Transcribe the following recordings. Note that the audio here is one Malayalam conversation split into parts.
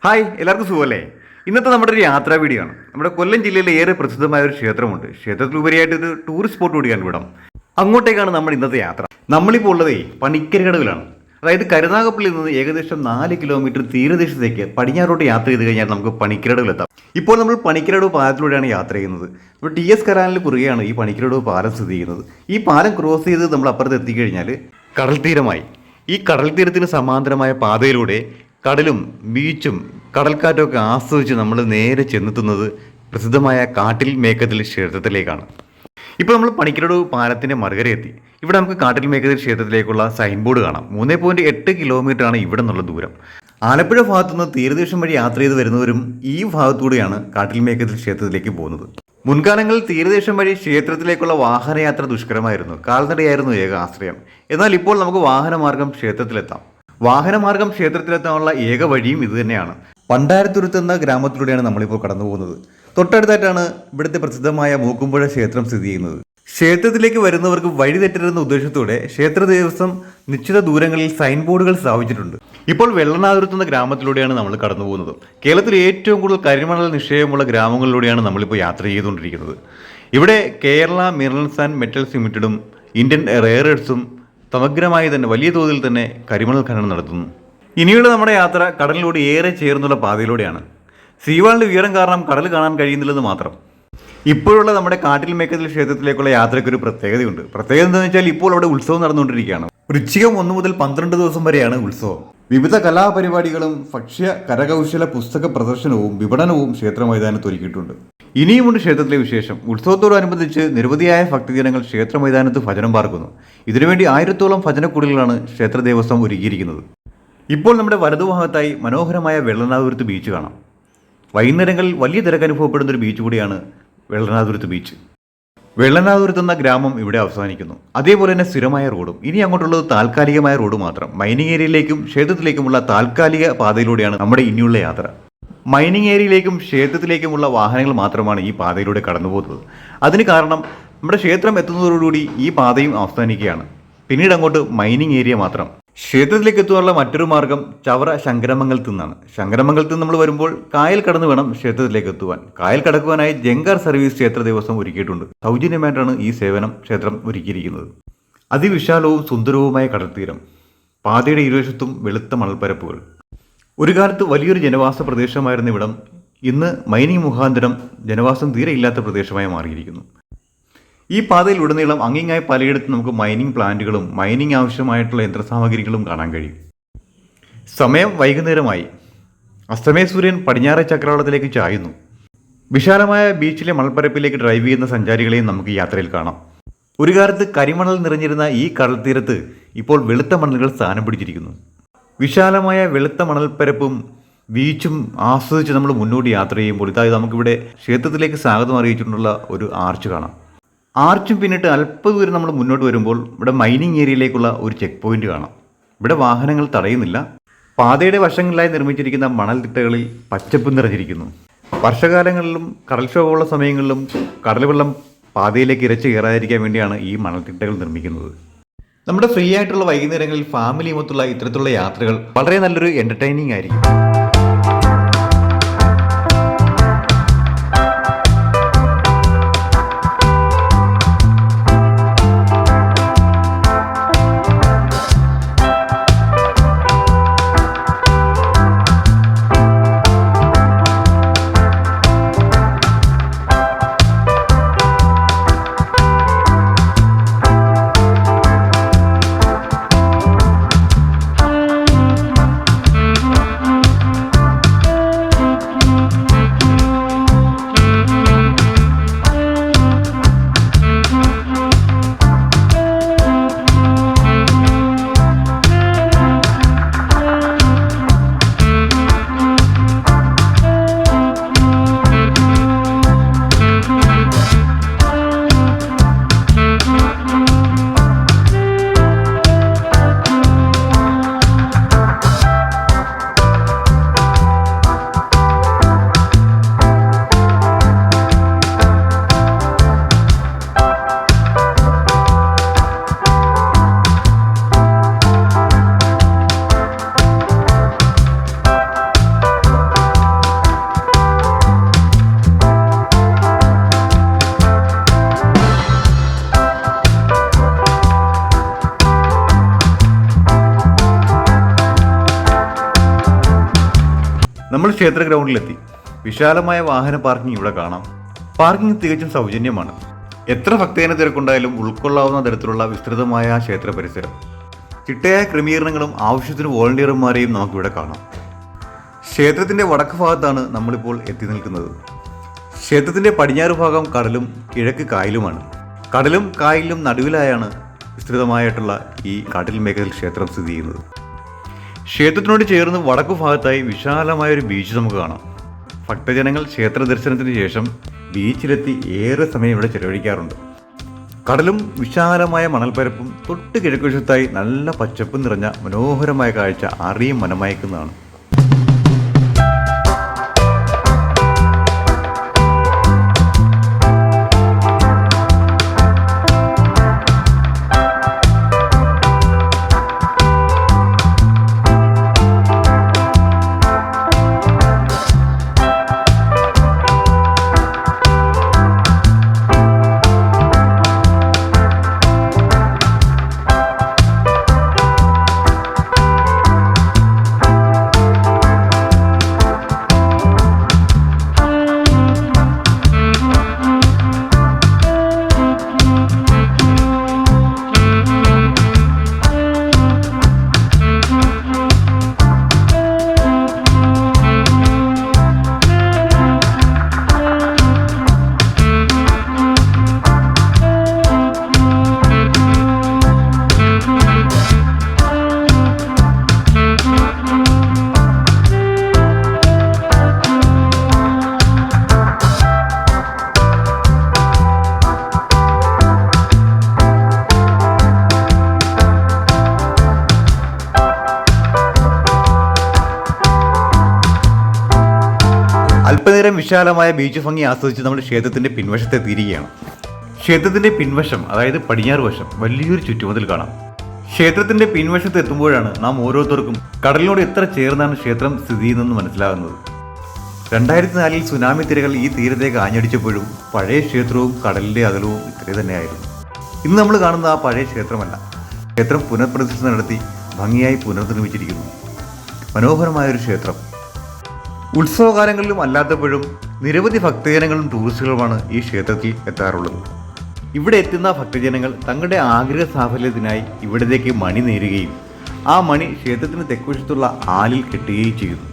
ഹായ്, എല്ലാവർക്കും സുഖമല്ലേ? ഇന്നത്തെ നമ്മുടെ ഒരു യാത്രാ വീഡിയോ ആണ്. നമ്മുടെ കൊല്ലം ജില്ലയിലെ ഏറെ പ്രസിദ്ധമായ ഒരു ക്ഷേത്രമുണ്ട്. ക്ഷേത്രത്തിലുപരിയായിട്ട് ഒരു ടൂറിസ്റ്റ് സ്പോട്ട് കൂടിയാണ് ഇവിടം. അങ്ങോട്ടേക്കാണ് നമ്മുടെ ഇന്നത്തെ യാത്ര. നമ്മളിപ്പോൾ ഉള്ളതേ പണിക്കരകടവിലാണ്. അതായത് കരുനാഗപ്പള്ളിയിൽ നിന്ന് ഏകദേശം 4 കിലോമീറ്റർ തീരദേശത്തേക്ക് പടിഞ്ഞാറോട്ട് യാത്ര ചെയ്ത് കഴിഞ്ഞാൽ നമുക്ക് പണിക്കരകടവിലെത്താം. ഇപ്പോൾ നമ്മൾ പണിക്കരകടവ് പാലത്തിലൂടെയാണ് യാത്ര ചെയ്യുന്നത്. ഇപ്പോൾ ടി എസ് കനാലിന് കുറുകെയാണ് ഈ പണിക്കരകടവ് പാലം സ്ഥിതി ചെയ്യുന്നത്. ഈ പാലം ക്രോസ് ചെയ്ത് നമ്മൾ അപ്പുറത്ത് എത്തിക്കഴിഞ്ഞാൽ കടൽ തീരമായി. ഈ കടൽ തീരത്തിന് സമാന്തരമായ പാതയിലൂടെ കടലും ബീച്ചും കടൽക്കാറ്റും ഒക്കെ ആസ്വദിച്ച് നമ്മൾ നേരെ ചെന്നെത്തുന്നത് പ്രസിദ്ധമായ കാട്ടിൽ മേക്കതിൽ ക്ഷേത്രത്തിലേക്കാണ്. ഇപ്പോൾ നമ്മൾ പണിക്കരകടവ് പാലത്തിൻ്റെ മറുകര എത്തി. ഇവിടെ നമുക്ക് കാട്ടിൽ മേക്കതിൽ ക്ഷേത്രത്തിലേക്കുള്ള സൈൻ ബോർഡ് കാണാം. 3.8 കിലോമീറ്ററാണ് ഇവിടെ നിന്നുള്ള ദൂരം. ആലപ്പുഴ ഭാഗത്തുനിന്ന് തീരദേശം വഴി യാത്ര ചെയ്ത് വരുന്നവരും ഈ ഭാഗത്തൂടെയാണ് കാട്ടിൽ മേക്കതിൽ ക്ഷേത്രത്തിലേക്ക് പോകുന്നത്. മുൻകാലങ്ങളിൽ തീരദേശം വഴി ക്ഷേത്രത്തിലേക്കുള്ള വാഹനയാത്ര ദുഷ്കരമായിരുന്നു. കാൽനടയായിരുന്നു ഏക ആശ്രയം. എന്നാൽ ഇപ്പോൾ നമുക്ക് വാഹനമാർഗം ക്ഷേത്രത്തിലെത്താം. വാഹനമാർഗം ക്ഷേത്രത്തിലെത്താനുള്ള ഏക വഴിയും ഇതുതന്നെയാണ്. പണ്ടാരത്തുരുത്ത് എന്ന ഗ്രാമത്തിലൂടെയാണ് നമ്മളിപ്പോൾ കടന്നു പോകുന്നത്. തൊട്ടടുത്തായിട്ടാണ് ഇവിടുത്തെ പ്രസിദ്ധമായ മൂക്കുമ്പുഴ ക്ഷേത്രം സ്ഥിതി ചെയ്യുന്നത്. ക്ഷേത്രത്തിലേക്ക് വരുന്നവർക്ക് വഴി തെറ്റരുന്ന ഉദ്ദേശത്തോടെ ക്ഷേത്ര ദേവസ്വം നിശ്ചിത ദൂരങ്ങളിൽ സൈൻ ബോർഡുകൾ സ്ഥാപിച്ചിട്ടുണ്ട്. ഇപ്പോൾ വെള്ളനാതുരത്ത് എന്ന ഗ്രാമത്തിലൂടെയാണ് നമ്മൾ കടന്നു പോകുന്നത്. കേരളത്തിൽ ഏറ്റവും കൂടുതൽ കരിമണൽ നിക്ഷേപമുള്ള ഗ്രാമങ്ങളിലൂടെയാണ് നമ്മളിപ്പോൾ യാത്ര ചെയ്തുകൊണ്ടിരിക്കുന്നത്. ഇവിടെ കേരള മിനറൽസ് ആൻഡ് മെറ്റൽസ് ലിമിറ്റഡും ഇന്ത്യൻ റെയർ എർത്ത്സും സമഗ്രമായി തന്നെ വലിയ തോതിൽ തന്നെ കരിമണൽ ഖനനം നടത്തുന്നു. ഇനിയുള്ള നമ്മുടെ യാത്ര കടലിലൂടെ ഏറെ ചേർന്നുള്ള പാതയിലൂടെയാണ്. സീവാളിൻ്റെ ഉയരം കാരണം കടൽ കാണാൻ കഴിയുന്നില്ലെന്ന് മാത്രം. ഇപ്പോഴുള്ള നമ്മുടെ കാട്ടിൽ മേക്കതിൽ ക്ഷേത്രത്തിലേക്കുള്ള യാത്രയ്ക്കൊരു പ്രത്യേകതയുണ്ട്. പ്രത്യേകത എന്താണെന്ന് വെച്ചാൽ ഇപ്പോൾ അവിടെ ഉത്സവം നടന്നുകൊണ്ടിരിക്കുകയാണ്. വൃശ്ചികം 1 മുതൽ 12 ദിവസം വരെയാണ് ഉത്സവം. വിവിധ കലാപരിപാടികളും ഭക്ഷ്യ കരകൗശല പുസ്തക പ്രദർശനവും വിപണനവും ക്ഷേത്ര മൈതാനത്ത് ഒരുക്കിയിട്ടുണ്ട്. ഇനിയുമുണ്ട് ക്ഷേത്രത്തിലെ വിശേഷം. ഉത്സവത്തോടനുബന്ധിച്ച് നിരവധിയായ ഭക്തജനങ്ങൾ ക്ഷേത്ര മൈതാനത്ത് ഭജനം പാർക്കുന്നു. ഇതിനുവേണ്ടി 1000-ഓളം ഭജനക്കുടികളാണ് ക്ഷേത്ര ദേവസ്വം ഒരുക്കിയിരിക്കുന്നത്. ഇപ്പോൾ നമ്മുടെ വലതുഭാഗത്തായി മനോഹരമായ വെള്ളനാതുരത്ത് ബീച്ച് കാണാം. വൈകുന്നേരങ്ങളിൽ വലിയ തിരക്ക് അനുഭവപ്പെടുന്ന ഒരു ബീച്ച് കൂടിയാണ് വെള്ളനാതുരത്ത് ബീച്ച്. വെള്ളനാതുരത്ത് എന്ന ഗ്രാമം ഇവിടെ അവസാനിക്കുന്നു. അതേപോലെ തന്നെ സ്ഥിരമായ റോഡും. ഇനി അങ്ങോട്ടുള്ളത് താൽക്കാലികമായ റോഡ് മാത്രം. മൈനിങ് ഏരിയയിലേക്കും ക്ഷേത്രത്തിലേക്കുമുള്ള താൽക്കാലിക പാതയിലൂടെയാണ് നമ്മുടെ ഇനിയുള്ള യാത്ര. മൈനിങ് ഏരിയയിലേക്കും ക്ഷേത്രത്തിലേക്കുമുള്ള വാഹനങ്ങൾ മാത്രമാണ് ഈ പാതയിലൂടെ കടന്നു പോകുന്നത്. അതിന് കാരണം നമ്മുടെ ക്ഷേത്രം എത്തുന്നതോടുകൂടി ഈ പാതയും അവസാനിക്കുകയാണ്. പിന്നീട് അങ്ങോട്ട് മൈനിങ് ഏരിയ മാത്രം. ക്ഷേത്രത്തിലേക്ക് എത്തുവാനുള്ള മറ്റൊരു മാർഗം ചവറ ശങ്കരമംഗലത്ത് നിന്നാണ്. ശങ്കരമംഗലത്ത് നമ്മൾ വരുമ്പോൾ കായൽ കടന്നു വേണം ക്ഷേത്രത്തിലേക്ക് എത്തുവാൻ. കായൽ കടക്കുവാനായി ജങ്കാർ സർവീസ് ക്ഷേത്ര ദേവസ്വം ഒരുക്കിയിട്ടുണ്ട്. സൗജന്യമായിട്ടാണ് ഈ സേവനം ക്ഷേത്രം ഒരുക്കിയിരിക്കുന്നത്. അതിവിശാലവും സുന്ദരവുമായ കടൽത്തീരം, പാതയുടെ ഇരുവശത്തും വെളുത്ത മണൽപ്പരപ്പുകൾ. ഒരു കാലത്ത് വലിയൊരു ജനവാസ പ്രദേശമായിരുന്ന ഇവിടം ഇന്ന് മൈനിങ് മുഖാന്തരം ജനവാസം തീരെ ഇല്ലാത്ത പ്രദേശമായി മാറിയിരിക്കുന്നു. ഈ പാതയിൽ ഉടനീളം അങ്ങിങ്ങായി പലയിടത്തും നമുക്ക് മൈനിങ് പ്ലാന്റുകളും മൈനിങ് ആവശ്യമായിട്ടുള്ള യന്ത്രസാമഗ്രികളും കാണാൻ കഴിയും. സമയം വൈകുന്നേരമായി. അസ്തമയ സൂര്യൻ പടിഞ്ഞാറേ ചക്രവാളത്തിലേക്ക് ചായുന്നു. വിശാലമായ ബീച്ചിലെ മണൽപ്പരപ്പിലേക്ക് ഡ്രൈവ് ചെയ്യുന്ന സഞ്ചാരികളെയും നമുക്ക് യാത്രയിൽ കാണാം. ഒരു കാലത്ത് കരിമണൽ നിറഞ്ഞിരുന്ന ഈ കടൽത്തീരത്ത് ഇപ്പോൾ വെളുത്ത മണലുകൾ സ്ഥാനം പിടിച്ചിരിക്കുന്നു. വിശാലമായ വെളുത്ത മണൽപ്പരപ്പും ബീച്ചും ആസ്വദിച്ച് നമ്മൾ മുന്നോട്ട് യാത്ര ചെയ്യുമ്പോൾ ഇതായത് നമുക്കിവിടെ ക്ഷേത്രത്തിലേക്ക് സ്വാഗതം അറിയിച്ചിട്ടുള്ള ഒരു ആർച്ച് കാണാം. ആർച്ചും പിന്നിട്ട് അല്പദൂരം നമ്മൾ മുന്നോട്ട് വരുമ്പോൾ ഇവിടെ മൈനിങ് ഏരിയയിലേക്കുള്ള ഒരു ചെക്ക് പോയിന്റ് കാണാം. ഇവിടെ വാഹനങ്ങൾ തടയുന്നില്ല. പാതയുടെ വശങ്ങളിലായി നിർമ്മിച്ചിരിക്കുന്ന മണൽത്തിട്ടകളിൽ പച്ചപ്പ് നിറഞ്ഞിരിക്കുന്നു. വർഷകാലങ്ങളിലും കടൽക്ഷോഭമുള്ള സമയങ്ങളിലും കടൽ വെള്ളം പാതയിലേക്ക് ഇരച്ചു കയറാതിരിക്കാൻ വേണ്ടിയാണ് ഈ മണൽത്തിട്ടകൾ നിർമ്മിക്കുന്നത്. നമ്മുടെ ഫ്രീ ആയിട്ടുള്ള വൈകുന്നേരങ്ങളിൽ ഫാമിലിയുമൊത്തുള്ള ഇത്തരത്തിലുള്ള യാത്രകൾ വളരെ നല്ലൊരു എൻ്റർടൈനിങ് ആയിരിക്കും. നമ്മൾ ക്ഷേത്ര ഗ്രൗണ്ടിലെത്തി. വിശാലമായ വാഹന പാർക്കിംഗ് ഇവിടെ കാണാം. പാർക്കിംഗ് തികച്ചും സൗജന്യമാണ്. എത്ര ഭക്തജന തിരക്കുണ്ടായാലും ഉൾക്കൊള്ളാവുന്ന തരത്തിലുള്ള വിസ്തൃതമായ ക്ഷേത്ര പരിസരം. ചിട്ടയായ ക്രമീകരണങ്ങളും ആവശ്യത്തിന് വോളണ്ടിയർമാരെയും നമുക്കിവിടെ കാണാം. ക്ഷേത്രത്തിൻ്റെ വടക്ക് ഭാഗത്താണ് നമ്മളിപ്പോൾ എത്തി നിൽക്കുന്നത്. ക്ഷേത്രത്തിൻ്റെ പടിഞ്ഞാറ് ഭാഗം കടലും കിഴക്ക് കായലുമാണ്. കടലും കായലിലും നടുവിലായാണ് വിസ്തൃതമായിട്ടുള്ള ഈ കാട്ടിൽ മേഖല ക്ഷേത്രം സ്ഥിതി ചെയ്യുന്നത്. ക്ഷേത്രത്തിനോട് ചേർന്ന് വടക്കു ഭാഗത്തായി വിശാലമായൊരു ബീച്ച് നമുക്ക് കാണാം. ഭക്തജനങ്ങൾ ക്ഷേത്ര ദർശനത്തിന് ശേഷം ബീച്ചിലെത്തി ഏറെ സമയം ഇവിടെ ചെലവഴിക്കാറുണ്ട്. കടലും വിശാലമായ മണൽപ്പരപ്പും തൊട്ട് കിഴക്കുവശത്തായി നല്ല പച്ചപ്പും നിറഞ്ഞ മനോഹരമായ കാഴ്ച അറിയും മനമയക്കുന്നതാണ്. അല്പനേരം വിശാലമായ ബീച്ച് ഭംഗി ആസ്വദിച്ച് നമ്മൾ ക്ഷേത്രത്തിൻ്റെ പിൻവശത്തെ എത്തിയിരിക്കുകയാണ്. ക്ഷേത്രത്തിൻ്റെ പിൻവശം, അതായത് പടിഞ്ഞാറ് വശം, വലിയൊരു ചുറ്റുമതിൽ കാണാം. ക്ഷേത്രത്തിൻ്റെ പിൻവശത്ത് എത്തുമ്പോഴാണ് നാം ഓരോരുത്തർക്കും കടലിനോട് എത്ര ചേർന്നാണ് ക്ഷേത്രം സ്ഥിതി ചെയ്യുന്നതെന്ന് മനസ്സിലാകുന്നത്. 2004 സുനാമി തിരകൾ ഈ തീരത്തേക്ക് ആഞ്ഞടിച്ചപ്പോഴും പഴയ ക്ഷേത്രവും കടലിൻ്റെ അകലവും ഇത്രേ തന്നെയായിരുന്നു. ഇന്ന് നമ്മൾ കാണുന്ന ആ പഴയ ക്ഷേത്രമല്ല. ക്ഷേത്രം പുനഃപ്രതിഷ്ഠ നടത്തി ഭംഗിയായി പുനർനിർമ്മിച്ചിരിക്കുന്നു. മനോഹരമായൊരു ക്ഷേത്രം. ഉത്സവകാലങ്ങളിലും അല്ലാത്തപ്പോഴും നിരവധി ഭക്തജനങ്ങളും ടൂറിസ്റ്റുകളുമാണ് ഈ ക്ഷേത്രത്തിൽ എത്താറുള്ളത്. ഇവിടെ എത്തുന്ന ഭക്തജനങ്ങൾ തങ്ങളുടെ ആഗ്രഹ സാഫല്യത്തിനായി ഇവിടത്തേക്ക് മണി നേരുകയും ആ മണി ക്ഷേത്രത്തിന് തെക്കുവശത്തുള്ള ആലിൽ കെട്ടുകയും ചെയ്യുന്നു.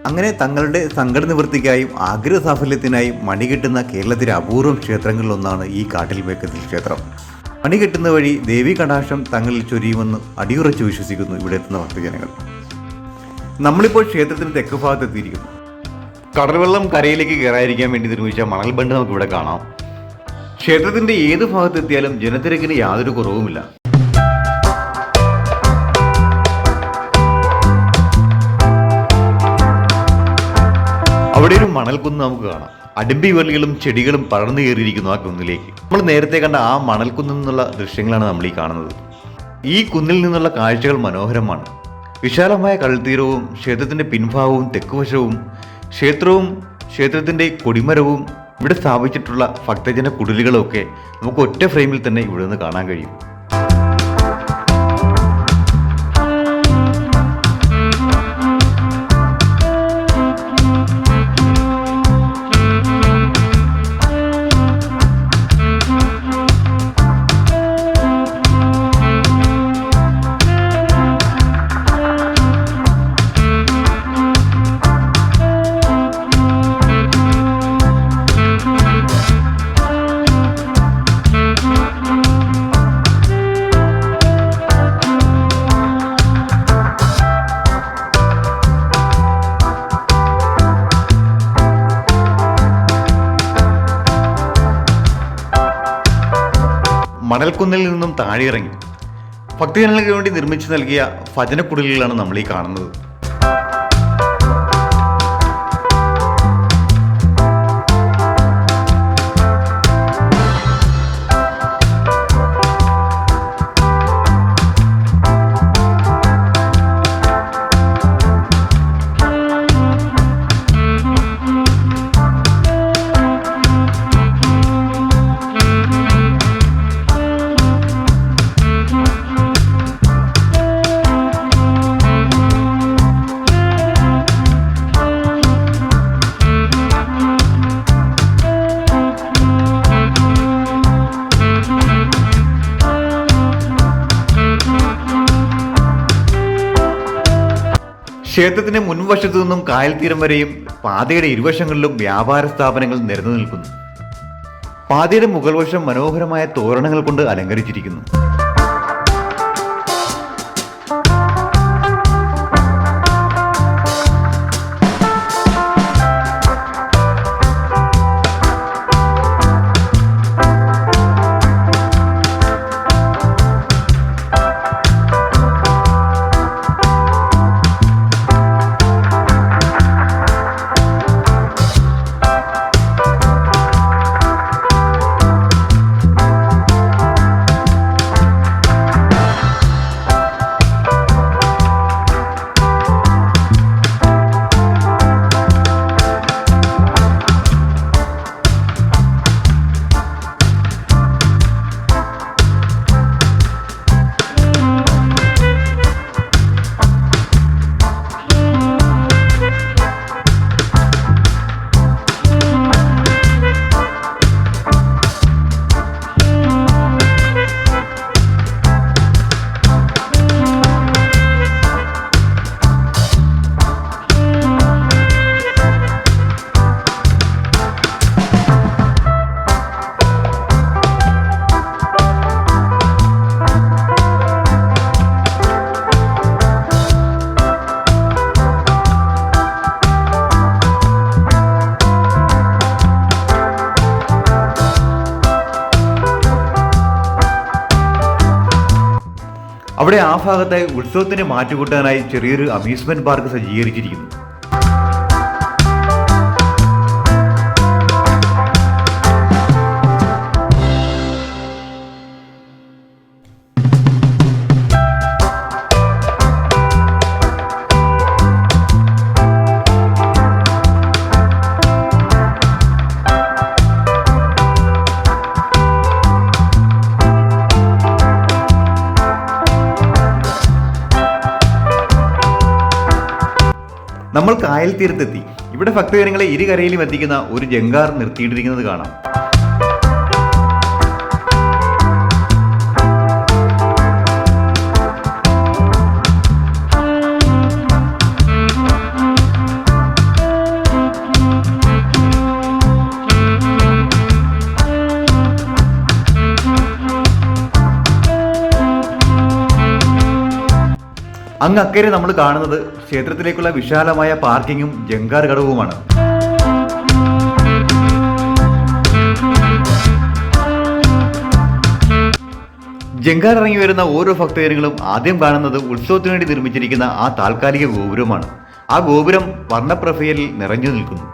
അങ്ങനെ തങ്ങളുടെ സങ്കട നിവൃത്തിക്കായും ആഗ്രഹ സാഫല്യത്തിനായും മണി കെട്ടുന്ന കേരളത്തിലെ അപൂർവം ക്ഷേത്രങ്ങളിലൊന്നാണ് ഈ കാട്ടിൽ മേക്കത്തിൽ ക്ഷേത്രം. മണി കെട്ടുന്ന വഴി ദേവീ കടാക്ഷം തങ്ങളിൽ ചൊരിയുമെന്ന് അടിയുറച്ച് വിശ്വസിക്കുന്നു ഇവിടെ എത്തുന്ന ഭക്തജനങ്ങൾ. നമ്മളിപ്പോൾ ക്ഷേത്രത്തിന് തെക്ക് ഭാഗത്ത് എത്തിയിരിക്കുന്നു. കടൽവെള്ളം കരയിലേക്ക് കയറാതിരിക്കാൻ വേണ്ടി നിർമ്മിച്ച മണൽ ബണ്ട് നമുക്കിവിടെ കാണാം. ക്ഷേത്രത്തിന്റെ ഏത് ഭാഗത്തെത്തിയാലും ജനത്തിരക്കിന് യാതൊരു കുറവുമില്ല. അവിടെ ഒരു മണൽക്കുന്ന് നമുക്ക് കാണാം. അടിമ്പി വള്ളികളും ചെടികളും പടർന്നു കയറിയിരിക്കുന്നു ആ കുന്നിലേക്ക്. നമ്മൾ നേരത്തെ കണ്ട ആ മണൽക്കുന്നിൽ നിന്നുള്ള ദൃശ്യങ്ങളാണ് നമ്മൾ ഈ കാണുന്നത്. ഈ കുന്നിൽ നിന്നുള്ള കാഴ്ചകൾ മനോഹരമാണ്. വിശാലമായ കടൽത്തീരവും ക്ഷേത്രത്തിൻ്റെ പിൻഭാഗവും തെക്കുവശവും ക്ഷേത്രവും ക്ഷേത്രത്തിൻ്റെ കൊടിമരവും ഇവിടെ സ്ഥാപിച്ചിട്ടുള്ള ഭക്തജന കുടിലുകളൊക്കെ നമുക്ക് ഒറ്റ ഫ്രെയിമിൽ തന്നെ ഇവിടെ നിന്ന് കാണാൻ കഴിയും. മണൽക്കുന്നിൽ നിന്നും താഴെയിറങ്ങി ഭക്തജനങ്ങൾക്ക് വേണ്ടി നിർമ്മിച്ചു നൽകിയ ഭജനക്കുടിലുകളാണ് നമ്മൾ ഈ കാണുന്നത്. ക്ഷേത്രത്തിന്റെ മുൻവശത്തു നിന്നും കായൽ തീരം വരെയും പാതയുടെ ഇരുവശങ്ങളിലും വ്യാപാര സ്ഥാപനങ്ങൾ നിരന്നു നിൽക്കുന്നു. പാതയുടെ മുകൾ വശം മനോഹരമായ തോരണങ്ങൾ കൊണ്ട് അലങ്കരിച്ചിരിക്കുന്നു. അവിടെ ആ ഭാഗത്തായി ഉത്സവത്തിന് മാറ്റുകൂട്ടാനായി ചെറിയൊരു അമ്യൂസ്മെന്റ് പാർക്ക് സജ്ജീകരിച്ചിരിക്കുന്നു. നമ്മൾ കായൽ തീരത്തെത്തി. ഇവിടെ ഭക്തജനങ്ങളെ ഇരുകരയിലും എത്തിക്കുന്ന ഒരു ജങ്കാർ നിർത്തിയിട്ടിരിക്കുന്നത് കാണാം. അങ്ങ് അക്കരെ നമ്മൾ കാണുന്നത് ക്ഷേത്രത്തിലേക്കുള്ള വിശാലമായ പാർക്കിങ്ങും ജങ്കാർ ഘടകവുമാണ്. ജങ്കാർ ഇറങ്ങി വരുന്ന ഓരോ ഭക്തജനങ്ങളും ആദ്യം കാണുന്നത് ഉത്സവത്തിനു വേണ്ടി നിർമ്മിച്ചിരിക്കുന്ന ആ താൽക്കാലിക ഗോപുരമാണ്. ആ ഗോപുരം വർണ്ണപ്രഭയിൽ നിറഞ്ഞു നിൽക്കുന്നു.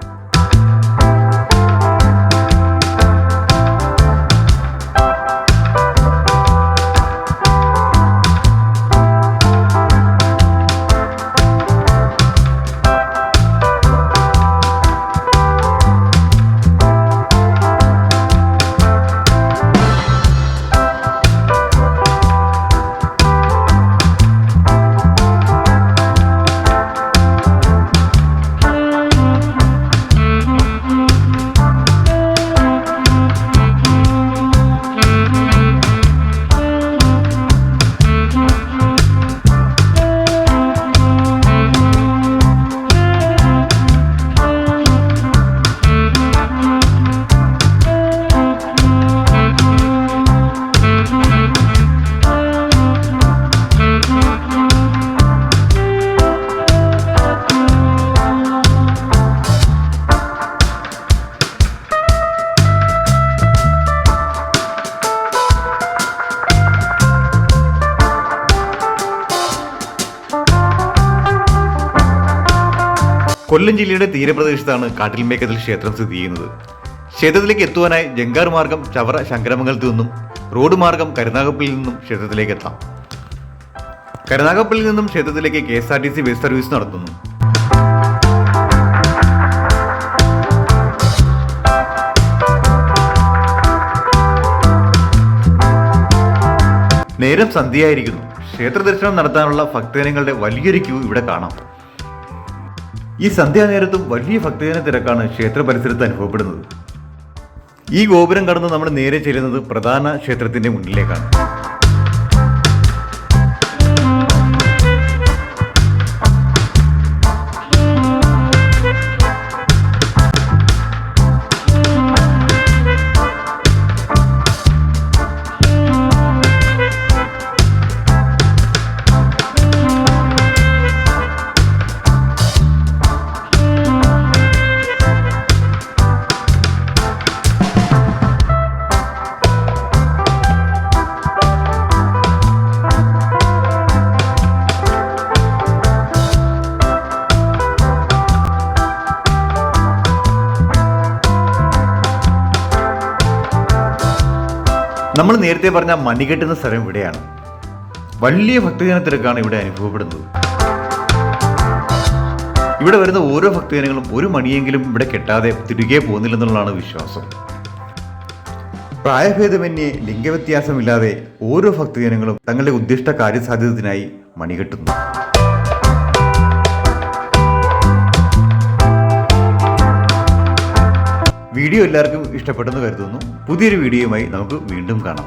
കൊല്ലം ജില്ലയുടെ തീരപ്രദേശത്താണ് കാട്ടിൽമേക്കതിൽ ക്ഷേത്രം സ്ഥിതി ചെയ്യുന്നത്. ക്ഷേത്രത്തിലേക്ക് എത്തുവാനായി ജങ്കാർ മാർഗം ചവറ ശങ്കരമംഗലത്തു നിന്നും റോഡ് മാർഗം കരുനാഗപ്പള്ളിയിൽ നിന്നും ക്ഷേത്രത്തിലേക്ക് എത്താം. കരുനാഗപ്പള്ളിയിൽ നിന്നും ക്ഷേത്രത്തിലേക്ക് KSRTC ബസ് സർവീസ് നടത്തുന്നു. നേരം സന്ധ്യയായിരിക്കുന്നു. ക്ഷേത്ര ദർശനം നടത്താനുള്ള ഭക്തജനങ്ങളുടെ വലിയൊരു ക്യൂ ഇവിടെ കാണാം. ഈ സന്ധ്യാനേരത്തും വലിയ ഭക്തജന തിരക്കാണ് ക്ഷേത്ര പരിസരത്ത് അനുഭവപ്പെടുന്നത്. ഈ ഗോപുരം കടന്ന് നമ്മൾ നേരെ ചെല്ലുന്നത് പ്രധാന ക്ഷേത്രത്തിന്റെ മുന്നിലേക്കാണ്. നമ്മൾ നേരത്തെ പറഞ്ഞ മണികെട്ടുന്ന സ്ഥലം ഇവിടെയാണ്. വലിയ ഭക്തജന തിരക്കാണ് ഇവിടെ അനുഭവപ്പെടുന്നത്. ഇവിടെ വരുന്ന ഓരോ ഭക്തജനങ്ങളും ഒരു മണിയെങ്കിലും ഇവിടെ കെട്ടാതെ തിരികെ പോകുന്നില്ലെന്നുള്ളതാണ് വിശ്വാസം. പ്രായഭേദമന്യേ ലിംഗവ്യത്യാസമില്ലാതെ ഓരോ ഭക്തജനങ്ങളും തങ്ങളുടെ ഉദ്ദിഷ്ട കാര്യസാധ്യതത്തിനായി മണികെട്ടുന്നു. വീഡിയോ എല്ലാവർക്കും ഇഷ്ടപ്പെട്ടെന്ന് കരുതുന്നു. പുതിയൊരു വീഡിയോയുമായി നമുക്ക് വീണ്ടും കാണാം.